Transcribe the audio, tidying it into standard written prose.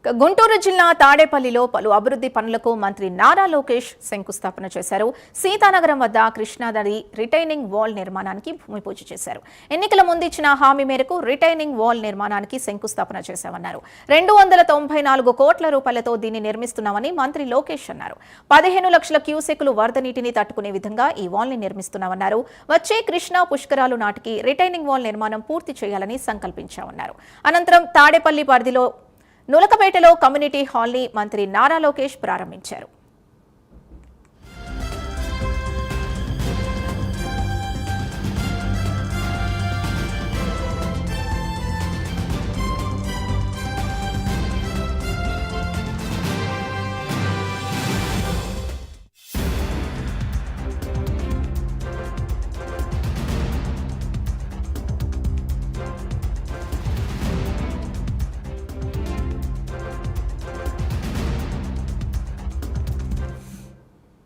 గుంటూరు జిల్లా తాడేపల్లిలో పలు అభివృద్ధి పనులకు మంత్రి నారా లోకేష్ శంకుస్థాపన చేశారు. సీతానగరం వద్ద కృష్ణానది రిటైనింగ్ వాల్ నిర్మాణానికి భూమి పూజ చేశారు. ఎన్నికల ముందు ఇచ్చిన హామీ మేరకు రిటైనింగ్ వాల్ నిర్మాణానికి శంకుస్థాపన చేశామన్నారు. 294 కోట్ల రూపాయలతో దీన్ని నిర్మిస్తున్నామని మంత్రి లోకేష్ అన్నారు. 15 లక్షల క్యూసెక్కులు వరద నీటిని తట్టుకునే విధంగా ఈ వాల్ ని నిర్మిస్తున్నామన్నారు. వచ్చే కృష్ణా పుష్కరాలు నాటికి రిటైనింగ్ వాల్ నిర్మాణం పూర్తి చేయాలని సంకల్పించామన్నారు. అనంతరం తాడేపల్లి పరిధిలో నులకపేటలో కమ్యూనిటీ హాల్ ని మంత్రి నారా లోకేష్ ప్రారంభించారు.